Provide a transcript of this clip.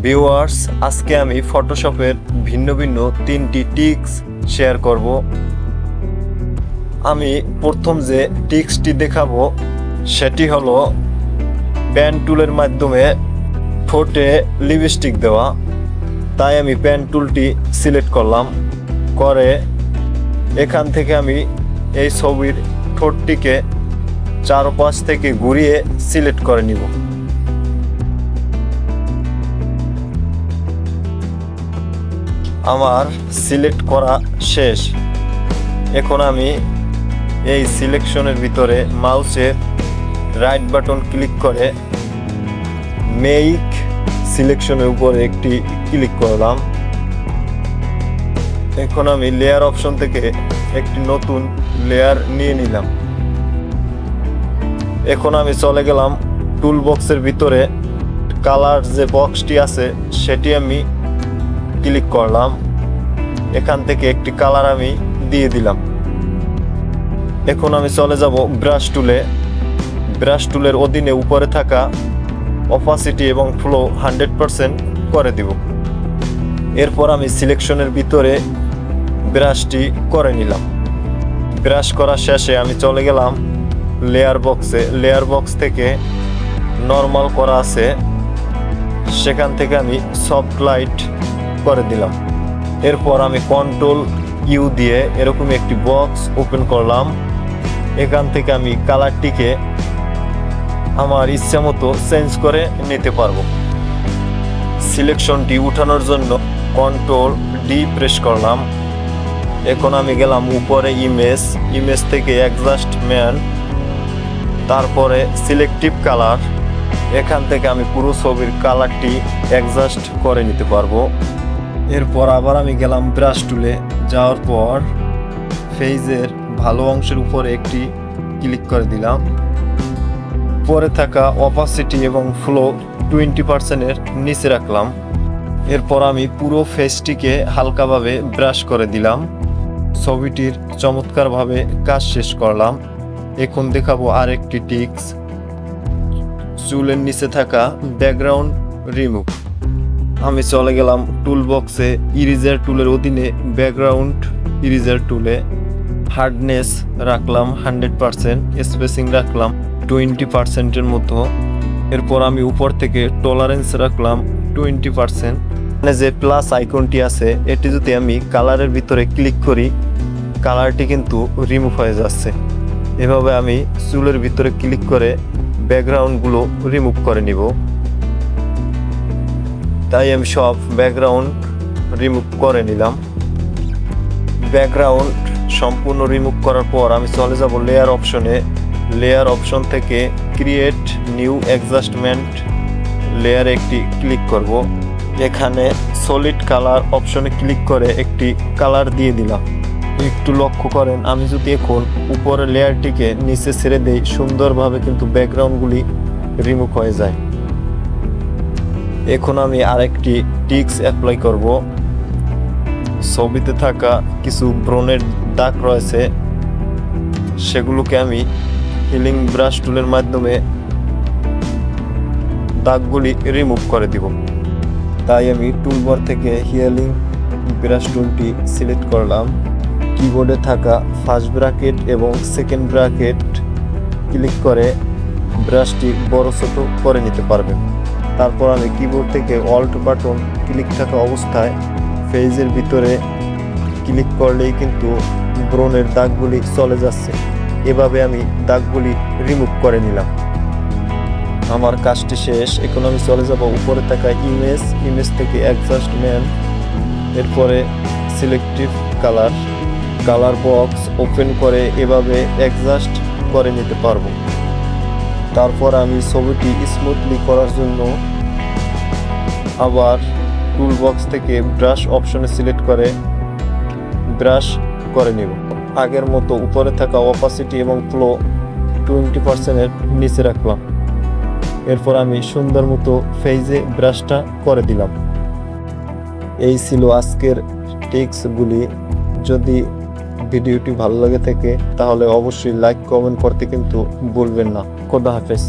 Viewers, আজকে আমি ফটোশপের ভিন্ন ভিন্ন 3টি টিক্স শেয়ার করব। আমি প্রথম যে টিক্সটি দেখাবো সেটি হলো পেন টুলের মাধ্যমে ঠোঁটে লিপস্টিক দেওয়া। তাই আমি পেন টুলটি সিলেক্ট করলাম, করে এখান থেকে আমি এই ছবির ঠোঁটটিকে চারপাশ থেকে ঘুরিয়ে সিলেক্ট করে নিব। আমার সিলেক্ট করা শেষ। এখন আমি এই সিলেকশনের ভিতরে মাউসের রাইট বাটন ক্লিক করে মেক সিলেকশনের উপরে একটি ক্লিক করলাম। এখন আমি লেয়ার অপশন থেকে একটি নতুন লেয়ার নিয়ে নিলাম। এখন আমি চলে গেলাম টুল বক্সের ভিতরে, কালার যে বক্সটি আছে সেটি আমি ক্লিক করলাম। এখান থেকে একটি কালার আমি দিয়ে দিলাম। এখন আমি চলে যাব ব্রাশ টুলে। ব্রাশ টুলের অধীনে উপরে থাকা অপাসিটি এবং ফ্লো 100% করে দিব। এরপর আমি সিলেকশনের ভিতরে ব্রাশটি করে নিলাম। ব্রাশ করা শেষে আমি চলে গেলাম লেয়ার বক্সে। লেয়ার বক্স থেকে নর্মাল করা আছে, সেখান থেকে আমি সফট লাইট করে দিলাম। এরপর আমি কন্ট্রোল ইউ দিয়ে এরকম একটি বক্স ওপেন করলাম। এখান থেকে আমি কালারটিকে আমার ইচ্ছা মতো চেঞ্জ করে নিতে পারবো। সিলেকশনটি উঠানোর জন্য কন্ট্রোল ডি প্রেস করলাম। এখন আমি গেলাম উপরে ইমেজ থেকে অ্যাডজাস্টমেন্ট, তারপরে সিলেক্টিভ কালার। এখান থেকে আমি পুরো ছবির কালারটি অ্যাডজাস্ট করে নিতে পারবো। এরপর আবার আমি গেলাম ব্রাশ টুলে, যাওয়ার পর ফেজের ভালো অংশের উপরে একটি ক্লিক করে দিলাম। পরে থাকা অপাসিটি এবং ফ্লো 20%-এর নিচে রাখলাম। এরপর আমি পুরো ফেসটিকে হালকাভাবে ব্রাশ করে দিলাম। ছবিটির চমৎকারভাবে কাজ শেষ করলাম। এখন দেখাবো আরেকটি টিক্স, চুলের নিচে থাকা ব্যাকগ্রাউন্ড রিমুভ। আমি চলে গেলাম টুল বক্সে, ইরেজার টুলের অধীনে ব্যাকগ্রাউন্ড ইরেজার টুলে হার্ডনেস রাখলাম 100%, স্পেসিং রাখলাম 20%-এর মতো। এরপর আমি উপর থেকে টলারেন্স রাখলাম 20%। মানে যে প্লাস আইকনটি আছে এটি যদি আমি কালারের ভিতরে ক্লিক করি, কালারটি কিন্তু রিমুভ হয়ে যাচ্ছে। এভাবে আমি চুলের ভিতরে ক্লিক করে ব্যাকগ্রাউন্ডগুলো রিমুভ করে নিব। তাই আমি সব ব্যাকগ্রাউন্ড রিমুভ করে নিলাম। ব্যাকগ্রাউন্ড সম্পূর্ণ রিমুভ করার পর আমি চলে যাব লেয়ার অপশনে। লেয়ার অপশন থেকে ক্রিয়েট নিউ অ্যাডজাস্টমেন্ট লেয়ারে একটি ক্লিক করব। এখানে সলিড কালার অপশনে ক্লিক করে একটি কালার দিয়ে দিলাম। একটু লক্ষ্য করেন, আমি যদি এখন উপরের লেয়ারটিকে নিচে ছেড়ে দেই, সুন্দরভাবে কিন্তু ব্যাকগ্রাউন্ডগুলি রিমুভ হয়ে যায়। এখন আমি আরেকটি টিক্স অ্যাপ্লাই করব। ছবিতে থাকা কিছু ব্রণের দাগ রয়েছে, সেগুলোকে আমি হিলিং ব্রাশ টুলের মাধ্যমে দাগগুলি রিমুভ করে দিব। তাই আমি টুলবার থেকে হিলিং ব্রাশ টুলটি সিলেক্ট করলাম। কিবোর্ডে থাকা ফার্স্ট ব্র্যাকেট এবং সেকেন্ড ব্র্যাকেট ক্লিক করে ব্রাশটি বড় ছোট করে নিতে পারবেন। তারপর আমি কিবোর্ড থেকে অল্ট বাটন ক্লিক থাকা অবস্থায় ফেজের ভিতরে ক্লিক করলেই কিন্তু ব্রণের দাগগুলি চলে যাচ্ছে। এভাবে আমি দাগগুলি রিমুভ করে নিলাম। আমার কাজটি শেষ। এখন আমি চলে যাব উপরে থাকা ইমেজ থেকে অ্যাডজাস্টমেন্ট, এরপরে সিলেক্টিভ কালার বক্স ওপেন করে এভাবে অ্যাডজাস্ট করে নিতে পারবো। তারপর আমি ছবিটি স্মুথলি করার জন্য আবার টুল বক্স থেকে ব্রাশ অপশনে সিলেক্ট করে ব্রাশ করে নিব। আগের মতো উপরে থাকা অপাসিটি এবং ফ্লো 20%-এর নিচে রাখলাম। এরপর আমি সুন্দর মতো ফেজে ব্রাশটা করে দিলাম। এই ছিল আজকের টিক্সগুলি। যদি ভিডিওটি ভালো লাগে থাকে তাহলে অবশ্যই লাইক কমেন্ট করতে কিন্তু ভুলবেন না। খোদা হাফেজ।